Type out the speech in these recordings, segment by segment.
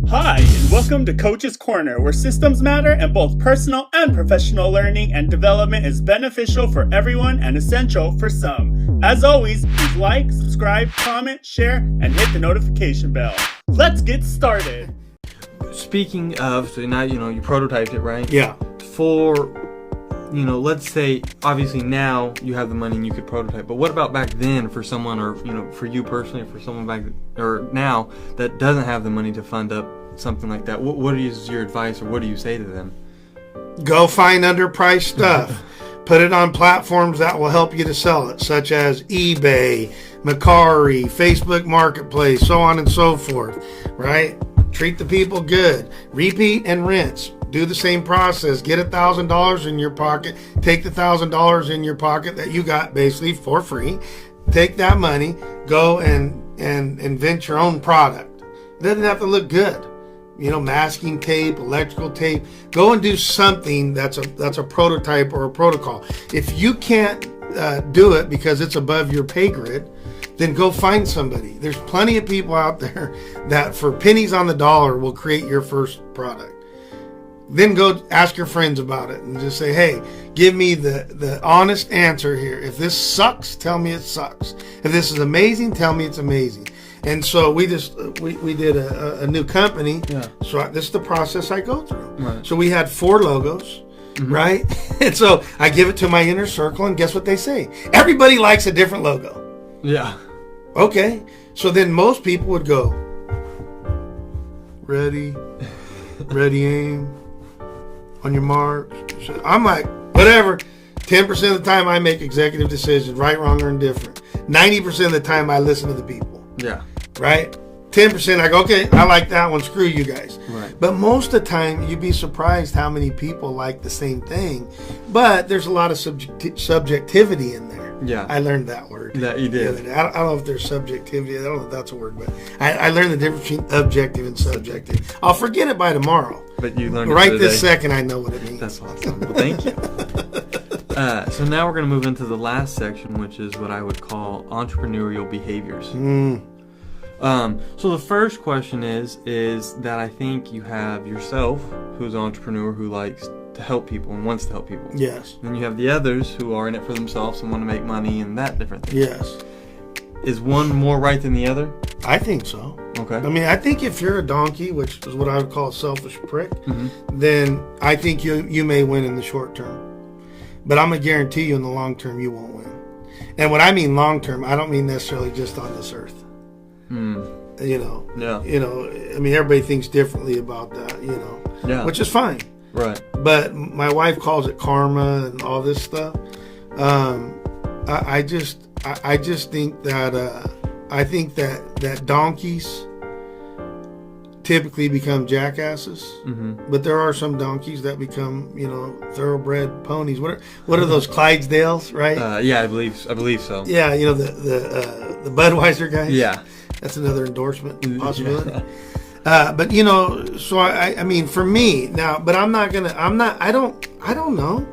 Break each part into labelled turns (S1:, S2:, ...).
S1: Hi, and welcome to Coach's Corner, where systems matter and both personal and professional learning and development is beneficial for everyone and essential for some. As always, please like, subscribe, comment, share, and hit the notification bell. Let's get started.
S2: Speaking of, so now you prototyped it, right?
S3: Yeah.
S2: For, let's say, obviously now you have the money and you could prototype, but what about back then for someone, or, for you personally, for someone back, or now that doesn't have the money to fund up something like that? What is your advice, or what do you say to them?
S3: Go find underpriced stuff. Put it on platforms that will help you to sell it, such as eBay, Mercari, Facebook Marketplace, so on and so forth, right? Treat the people good. Repeat and rinse. Do the same process. Get $1,000 in your pocket. Take the $1,000 in your pocket that you got basically for free. Take that money. Go and invent your own product. It doesn't have to look good. Masking tape, electrical tape. Go and do something that's a prototype or a protocol. If you can't do it because it's above your pay grid, then go find somebody. There's plenty of people out there that for pennies on the dollar will create your first product. Then go ask your friends about it and just say, hey, give me the honest answer here. If this sucks, tell me it sucks. If this is amazing, tell me it's amazing. And so we did a new company. Yeah. So this is the process I go through. Right. So we had 4 logos, right? And so I give it to my inner circle, and guess what they say? Everybody likes a different logo. Yeah. Okay. So then most people would go, ready, aim, on your mark. I'm like, whatever. 10% of the time I make executive decisions, right, wrong, or indifferent. 90% of the time I listen to the people. Yeah. Right? 10% I go, okay, I like that one, screw you guys. Right. But most of the time you'd be surprised how many people like the same thing. But there's a lot of subjectivity in there. Yeah. I learned that word. That you did. I don't know if there's subjectivity. I don't know if that's a word, but I learned the difference between objective and subjective. I'll forget it by tomorrow.
S2: But you learned it
S3: right this second. I know what it means.
S2: That's awesome. Well, thank you. So now we're going to move into the last section, which is what I would call entrepreneurial behaviors. So the first question is that I think you have yourself, who's an entrepreneur who likes to help people and wants to help people. Yes. Then you have the others who are in it for themselves and want to make money and that different thing. Yes. Is one more right than the other?
S3: I think so. Okay. I mean, I think if you're a donkey, which is what I would call a selfish prick, then I think you may win in the short term. But I'm going to guarantee you in the long term you won't win. And when I mean long term, I don't mean necessarily just on this earth. Yeah. I mean, everybody thinks differently about that, which is fine. Right. But my wife calls it karma and all this stuff. I just think that donkeys typically become jackasses, but there are some donkeys that become, thoroughbred ponies. What are those Clydesdales, right?
S2: Yeah, I believe so.
S3: Yeah, the Budweiser guys. Yeah. That's another endorsement possibility. Yeah. But so I mean, for me now, but I don't know.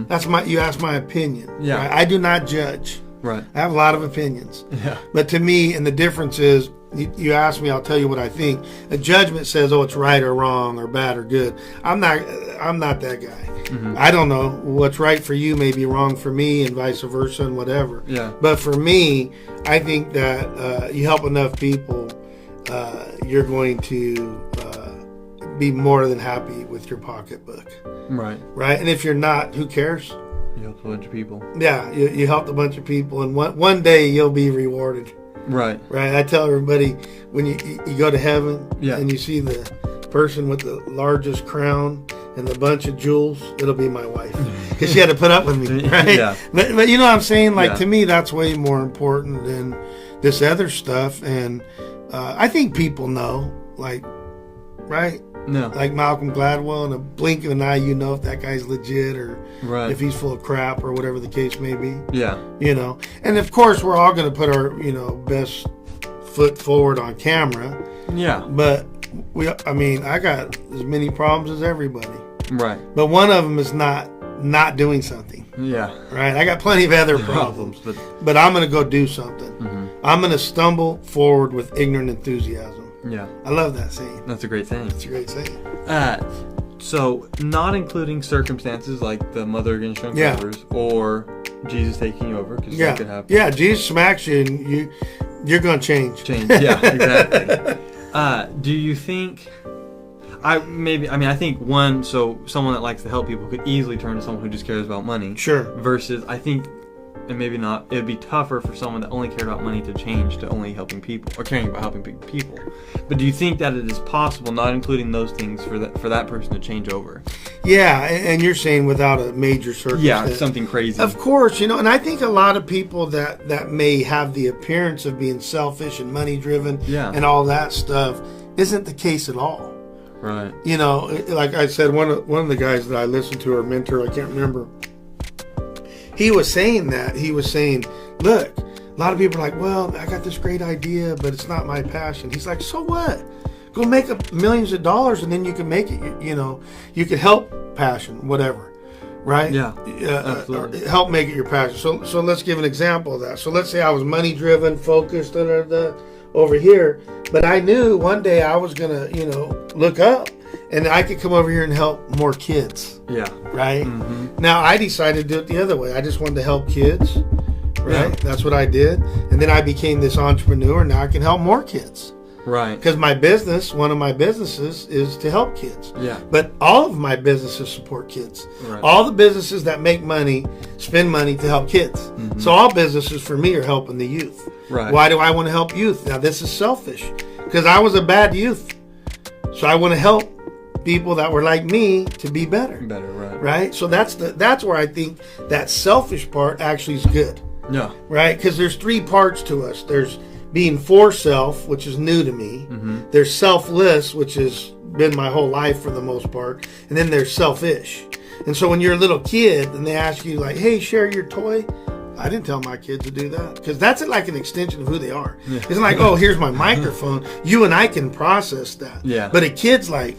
S3: That's you asked my opinion. Yeah. Right? I do not judge. Right. I have a lot of opinions. Yeah. But to me, and the difference is, you ask me, I'll tell you what I think. A judgment says, oh, it's right or wrong or bad or good. I'm not that guy. I don't know what's right for you may be wrong for me, and vice versa, and whatever. Yeah. But for me, I think that you help enough people, you're going to be more than happy with your pocketbook. Right. Right. And if you're not, who cares?
S2: You helped a bunch of people.
S3: Yeah, you helped a bunch of people, and one day you'll be rewarded. Right. Right. I tell everybody, when you go to heaven, and you see the person with the largest crown and the bunch of jewels, it'll be my wife, because she had to put up with me. Right. Yeah. But you know what I'm saying? Like, to me, that's way more important than this other stuff. And I think people know, like, right? No. Like Malcolm Gladwell, in a blink of an eye, if that guy's legit or if he's full of crap or whatever the case may be. Yeah. And of course, we're all going to put our, best foot forward on camera. Yeah. But I got as many problems as everybody. Right. But one of them is not doing something. Yeah. Right. I got plenty of other problems, but I'm going to go do something. I'm going to stumble forward with ignorant enthusiasm.
S2: Yeah.
S3: I love that saying.
S2: That's a great saying.
S3: It's a great saying.
S2: So not including circumstances like the mother against young
S3: Yeah.
S2: covers or Jesus taking you over, because that could happen.
S3: Yeah, Jesus smacks you and you're going to change.
S2: Yeah, exactly. Do you think... I think someone that likes to help people could easily turn to someone who just cares about money.
S3: Sure.
S2: Versus, I think, and maybe not, it'd be tougher for someone that only cared about money to change to only helping people, or caring about helping people. But do you think that it is possible, not including those things, for that person to change over?
S3: Yeah, and you're saying without a major circumstance.
S2: Yeah, something crazy.
S3: Of course, and I think a lot of people that may have the appearance of being selfish and money driven and all that stuff isn't the case at all.
S2: Right.
S3: Like I said, one of the guys that I listened to, or mentor, I can't remember, he was saying that. He was saying, look, a lot of people are like, well, I got this great idea, but it's not my passion. He's like, so what? Go make up millions of dollars and then you can make it, you can help passion, whatever. Right?
S2: Yeah. Absolutely.
S3: Help make it your passion. So let's give an example of that. So let's say I was money driven, focused, over here, but I knew one day I was gonna, look up and I could come over here and help more kids.
S2: Yeah.
S3: Right?
S2: Mm-hmm.
S3: Now I decided to do it the other way. I just wanted to help kids. Right?
S2: Yeah.
S3: That's what I did. And then I became this entrepreneur. Now I can help more kids.
S2: Right.
S3: Because one of my businesses is to help kids.
S2: Yeah.
S3: But all of my businesses support kids.
S2: Right.
S3: All the businesses that make money spend money to help kids. Mm-hmm. So all businesses for me are helping the youth.
S2: Right.
S3: Why do I want to help youth? Now this is selfish because I was a bad youth. So I want to help people that were like me to be better.
S2: Better, right.
S3: Right? So that's where I think that selfish part actually is good.
S2: Yeah.
S3: Right? Because there's three parts to us. There's being for self, which is new to me. Mm-hmm. There's selfless, which has been my whole life for the most part. And then there's selfish. And so when you're a little kid and they ask you like, hey, share your toy, I didn't tell my kids to do that because that's like an extension of who they are. Yeah. It's like, oh, here's my microphone. You and I can process that.
S2: Yeah.
S3: But a kid's like,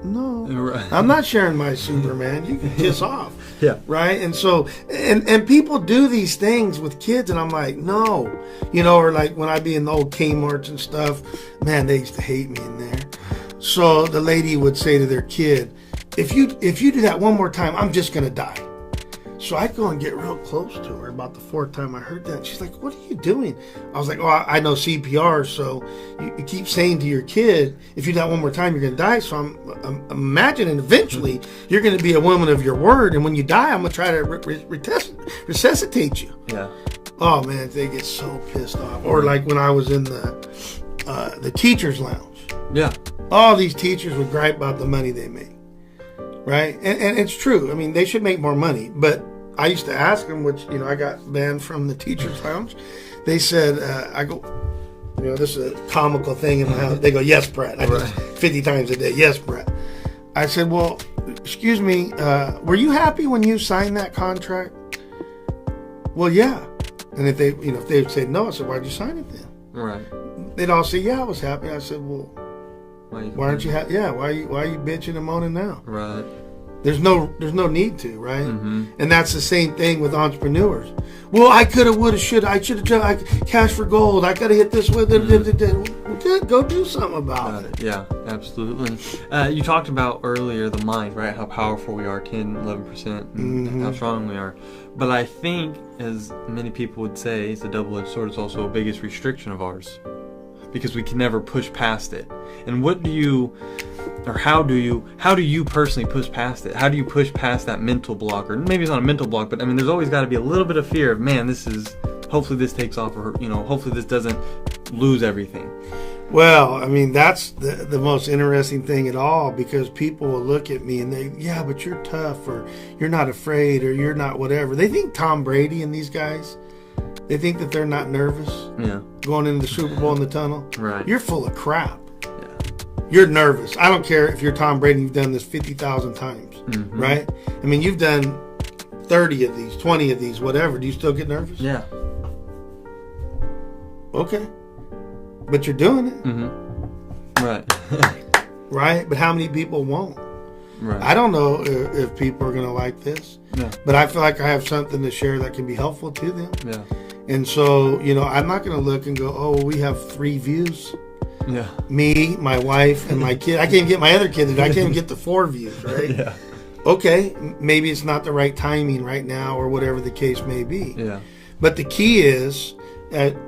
S3: no,
S2: right.
S3: I'm not sharing my Superman. You can kiss off.
S2: Yeah.
S3: Right. And so, and people do these things with kids, and I'm like, no, or like when I be in the old Kmarts and stuff, man, they used to hate me in there. So the lady would say to their kid, if you do that one more time, I'm just gonna die. So I go and get real close to her. About the fourth time I heard that, she's like, what are you doing? I was like, oh, I know CPR, so you keep saying to your kid, if you do that one more time, you're going to die. So I'm imagining eventually you're going to be a woman of your word, and when you die, I'm going to try to resuscitate you.
S2: Yeah.
S3: Oh, man, they get so pissed off. Or like when I was in the teacher's lounge.
S2: Yeah.
S3: All these teachers would gripe about the money they make. Right? And it's true. I mean, they should make more money, but I used to ask them, which, I got banned from the teacher's lounge. They said, I go, this is a comical thing in my house. They go, yes, Brett. I do 50 times a day. Yes, Brett. I said, well, excuse me, were you happy when you signed that contract? Well, yeah. And if they would say no, I said, why'd you sign it then?
S2: Right.
S3: They'd all say, yeah, I was happy. I said, well, why aren't you happy? Yeah, why are you bitching and moaning now?
S2: Right.
S3: There's no need to, right?
S2: Mm-hmm.
S3: And that's the same thing with entrepreneurs. Well, I coulda, woulda, shoulda. I should have cash for gold. I coulda hit this with it. Well, good. Go do something about it.
S2: Yeah, absolutely. You talked about earlier the mind, right? How powerful we are, 10, 11%, and how strong we are. But I think, as many people would say, it's a double-edged sword. It's also a biggest restriction of ours, because we can never push past it. And how do you personally push past it? How do you push past that mental block? Or maybe it's not a mental block, but I mean, there's always got to be a little bit of fear of, man, hopefully this takes off, or hopefully this doesn't lose everything.
S3: Well, I mean, that's the most interesting thing at all, because people will look at me and but you're tough, or you're not afraid, or you're not whatever. They think Tom Brady and these guys, they think that they're not nervous.
S2: Yeah. Going
S3: into the Super Bowl in the tunnel.
S2: Right.
S3: You're full of crap. You're nervous. I don't care if you're Tom Brady, you've done this 50,000 times, right? I mean, you've done 30 of these, 20 of these, whatever. Do you still get nervous?
S2: Yeah.
S3: Okay. But you're doing it.
S2: Mm-hmm. Right.
S3: Right? But how many people won't?
S2: Right.
S3: I don't know if people are going to like this.
S2: Yeah.
S3: But I feel like I have something to share that can be helpful to them.
S2: Yeah.
S3: And so, I'm not going to look and go, oh, we have 3 views.
S2: Yeah.
S3: Me, my wife, and my kid. I can't get my other kid. I can't even get the 4 views, right?
S2: Yeah.
S3: Okay, maybe it's not the right timing right now, or whatever the case may be.
S2: Yeah.
S3: But the key is,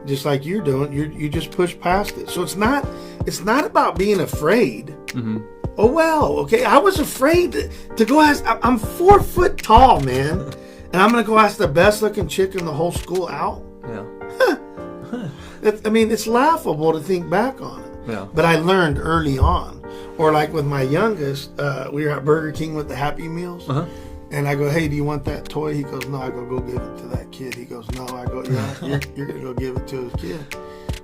S3: just like you're doing, you just push past it. So it's not about being afraid.
S2: Mm-hmm.
S3: Oh well, okay. I was afraid to go ask. I'm 4 foot tall, man, and I'm gonna go ask the best looking chick in the whole school out.
S2: Yeah.
S3: I mean, it's laughable to think back on it.
S2: Yeah.
S3: But I learned early on. Or like with my youngest, we were at Burger King with the Happy Meals.
S2: Uh-huh.
S3: And I go, hey, do you want that toy? He goes, no. I go give it to that kid. He goes, no. I go, yeah, you're going to go give it to his kid.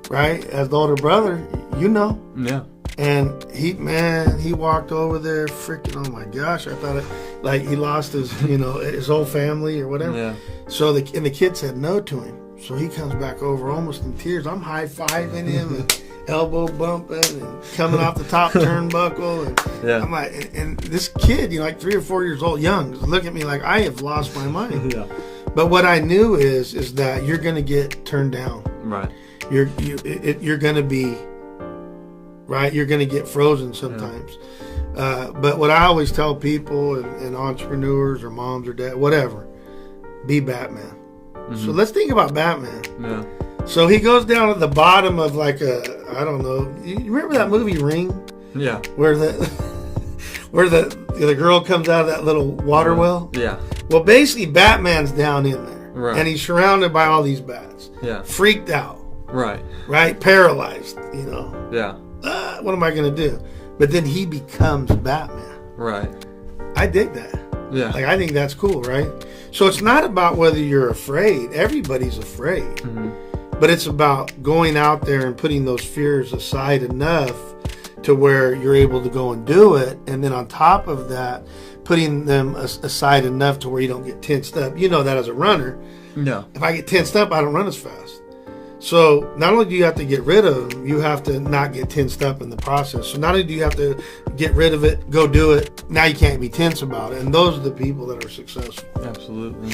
S3: Right? As the older brother, you know.
S2: Yeah.
S3: And he walked over there freaking, oh my gosh. I thought like he lost his, his whole family or whatever.
S2: Yeah.
S3: So the kid said no to him. So he comes back over almost in tears. I'm high-fiving him and elbow bumping and coming off the top turnbuckle. And
S2: Yeah.
S3: I'm like, and this kid, like 3 or 4 years old, young, look at me like I have lost my mind.
S2: Yeah.
S3: But what I knew is that you're going to get turned down.
S2: Right.
S3: You're going to be, right? You're going to get frozen sometimes. Yeah. But what I always tell people and entrepreneurs or moms or dad, whatever, be Batman. Mm-hmm. So let's think about Batman.
S2: Yeah.
S3: So he goes down at the bottom of like I don't know. You remember that movie Ring?
S2: Yeah.
S3: Where the girl comes out of that little water well?
S2: Yeah.
S3: Well, basically Batman's down in there.
S2: Right.
S3: And he's surrounded by all these bats.
S2: Yeah.
S3: Freaked out.
S2: Right.
S3: Right? Paralyzed,
S2: Yeah.
S3: What am I going to do? But then he becomes Batman.
S2: Right.
S3: I dig that.
S2: Yeah.
S3: Like, I think that's cool, right? So it's not about whether you're afraid. Everybody's afraid.
S2: Mm-hmm.
S3: But it's about going out there and putting those fears aside enough to where you're able to go and do it. And then on top of that, putting them aside enough to where you don't get tensed up. You know that as a runner.
S2: No.
S3: If I get tensed up, I don't run as fast. So not only do you have to get rid of them, you have to not get tensed up in the process. So not only do you have to get rid of it, go do it, now you can't be tense about it. And those are the people that are successful.
S2: Absolutely.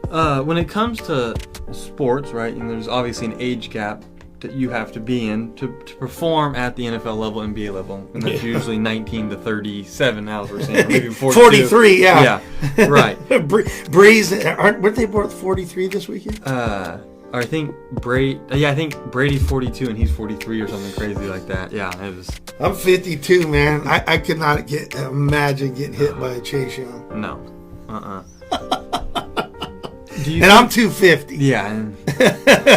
S2: When it comes to sports, right, and there's obviously an age gap that you have to be in to perform at the NFL level, NBA level, and that's usually 19 to 37 now, as we're saying, maybe 42.
S3: 43, yeah.
S2: Yeah, right.
S3: Breeze, weren't they both 43 this weekend?
S2: I think Brady's 42 and he's 43 or something crazy like that. Yeah, it was.
S3: I'm 52, man. I could not imagine getting hit by a Chase Young.
S2: No.
S3: I'm 250.
S2: Yeah.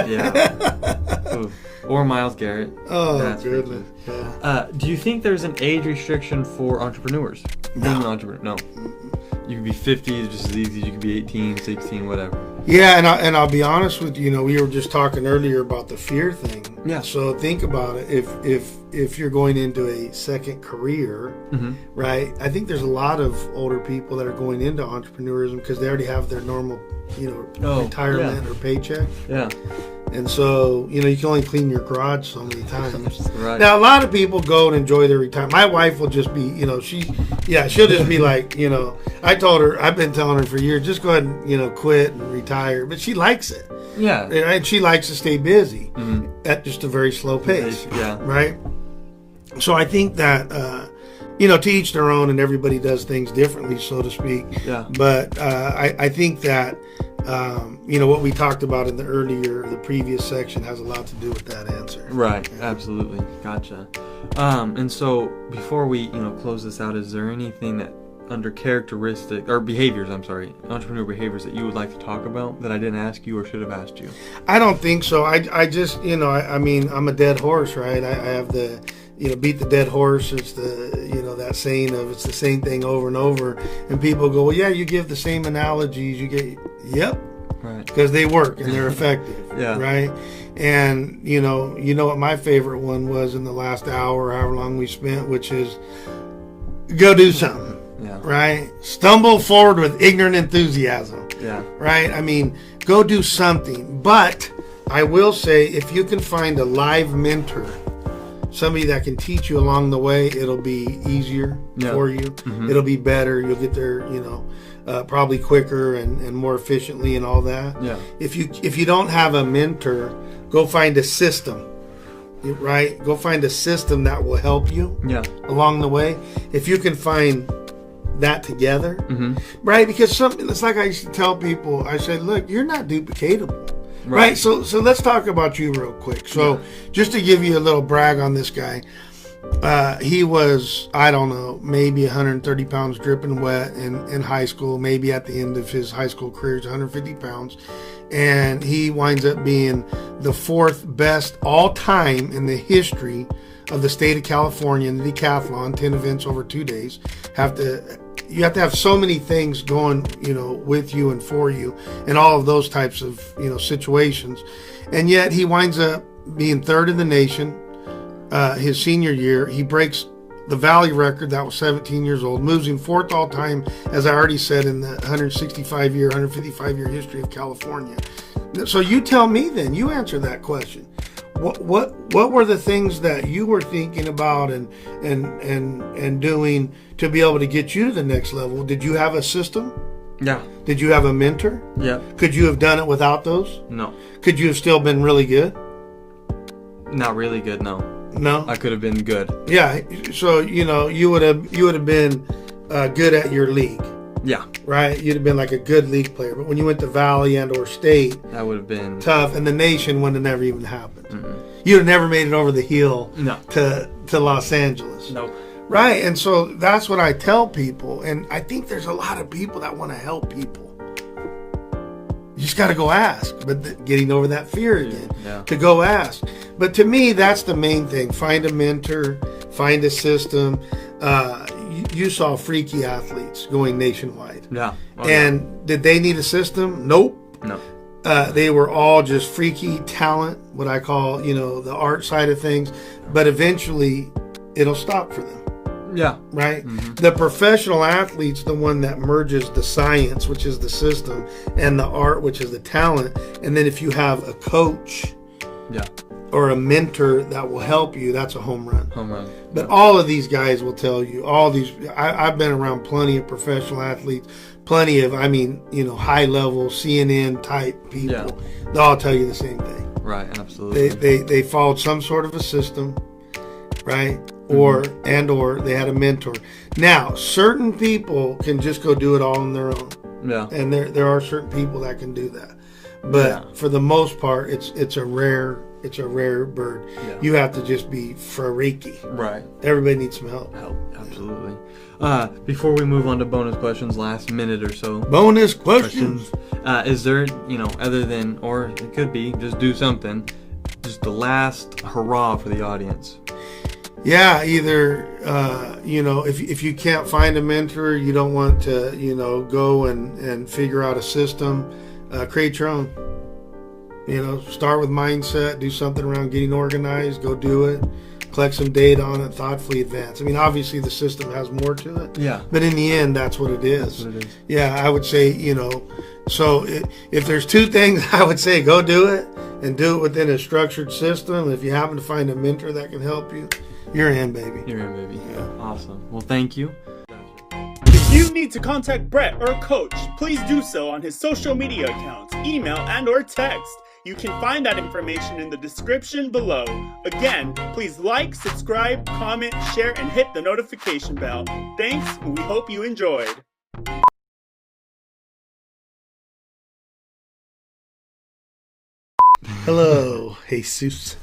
S2: Yeah. Oof. Or Myles Garrett.
S3: Oh,
S2: that's
S3: goodness. Yeah.
S2: Do you think there's an age restriction for entrepreneurs?
S3: No.
S2: Being an entrepreneur? No. You could be 50 just as easy as you could be 18, 16, whatever.
S3: Yeah, and I'll be honest with you. We were just talking earlier about the fear thing.
S2: Yeah.
S3: So think about it. If you're going into a second career,
S2: mm-hmm.
S3: right? I think there's a lot of older people that are going into entrepreneurism because they already have their normal, retirement or paycheck.
S2: Yeah.
S3: And so, you can only clean your garage so many times.
S2: Right.
S3: Now, a lot of people go and enjoy their retirement. My wife will just be, she'll just be like, I've been telling her for years, just go ahead and, quit and retire. But she likes it.
S2: Yeah.
S3: And she likes to stay busy
S2: mm-hmm.
S3: at just a very slow pace.
S2: Yeah.
S3: Right? So I think that, to each their own, and everybody does things differently, so to speak.
S2: Yeah.
S3: But I think that, what we talked about in the previous section has a lot to do with that answer.
S2: Right. Absolutely. Gotcha. And so before we, close this out, is there anything that under entrepreneur behaviors that you would like to talk about that I didn't ask you or should have asked you?
S3: I don't think so. I just, I'm a dead horse, right? I have the, beat the dead horse. It's the, that saying of it's the same thing over and over. And people go, well, yeah, you give the same analogies. You get, yep.
S2: Right.
S3: Because they work and they're effective.
S2: Yeah.
S3: Right. And, you know what my favorite one was in the last hour, however long we spent, which is go do something.
S2: Yeah.
S3: Right. Stumble forward with ignorant enthusiasm.
S2: Yeah.
S3: Right. I mean, go do something. But I will say, if you can find a live mentor, somebody that can teach you along the way, it'll be easier for you. Mm-hmm. It'll be better. You'll get there, probably quicker and more efficiently and all that.
S2: Yeah.
S3: If you don't have a mentor, go find a system right? Go find a system that will help you
S2: Yeah.
S3: along the way. If you can find that together,
S2: Mm-hmm.
S3: right? Because it's like I used to tell people, I said, look, you're not duplicatable. Right. So let's talk about you real quick. So just to give you a little brag on this guy, he was, I don't know, maybe 130 pounds dripping wet in high school. Maybe at the end of his high school career, he's 150 pounds. And he winds up being the 4th best all time in the history of the state of California in the decathlon, 10 events over 2 days. You have to have so many things going, with you and for you, and all of those types of, situations. And yet he winds up being 3rd in the nation. His senior year, he breaks the Valley record that was 17 years old, moves him 4th all time, as I already said, in the 155-year history of California. So you tell me then, you answer that question. What were the things that you were thinking about and doing to be able to get you to the next level? Did you have a system?
S2: Yeah.
S3: Did you have a mentor?
S2: Yeah.
S3: Could you have done it without those?
S2: No.
S3: Could you have still been really good?
S2: Not really good, no.
S3: No.
S2: I could have been good.
S3: Yeah. So you would have been good at your league.
S2: Yeah.
S3: Right. You'd have been like a good league player. But when you went to Valley and/or State,
S2: That would have been
S3: tough, and the nation would have never even happened.
S2: Mm-mm.
S3: You'd have never made it over the hill
S2: No.
S3: to Los Angeles.
S2: Nope.
S3: Right. And so that's what I tell people. And I think there's a lot of people that want to help people. You just got to go ask. But getting over that fear again, to go ask. But to me, that's the main thing. Find a mentor, find a system. You saw freaky athletes going nationwide.
S2: Yeah.
S3: And did they need a system? Nope.
S2: No.
S3: They were all just freaky talent, what I call, the art side of things. But eventually, it'll stop for them.
S2: Yeah.
S3: Right? Mm-hmm. The professional athlete's the one that merges the science, which is the system, and the art, which is the talent. And then if you have a coach or a mentor that will help you, that's a home run.
S2: Home run.
S3: But all of these guys will tell you, I've been around plenty of professional athletes, plenty of, high level CNN type people. Yeah. They'll all tell you the same thing.
S2: Right, absolutely.
S3: They followed some sort of a system, right? Or they had a mentor. Now, certain people can just go do it all on their own.
S2: Yeah.
S3: And there are certain people that can do that. But for the most part, it's a rare bird. Yeah. You have to just be freaky. Right. Everybody needs some help.
S2: Absolutely. Before we move on to bonus questions, last minute or so.
S3: Bonus questions.
S2: Is there, other than, or it could be, just do something, just the last hurrah for the audience?
S3: Yeah, either, if you can't find a mentor, you don't want to, go and figure out a system, create your own. Start with mindset, do something around getting organized, go do it, collect some data on it, thoughtfully advance. Obviously the system has more to it. Yeah. But in the end, that's what it is.
S2: That's what it is.
S3: Yeah, I would say, so if there's 2 things, I would say go do it and do it within a structured system. If you happen to find a mentor that can help you, you're in, baby.
S2: You're in, baby. Yeah. Awesome. Well, thank you.
S1: If you need to contact Brett or Coach, please do so on his social media accounts, email, and/or text. You can find that information in the description below. Again, please like, subscribe, comment, share, and hit the notification bell. Thanks, and we hope you enjoyed.
S3: Hello, Jesus.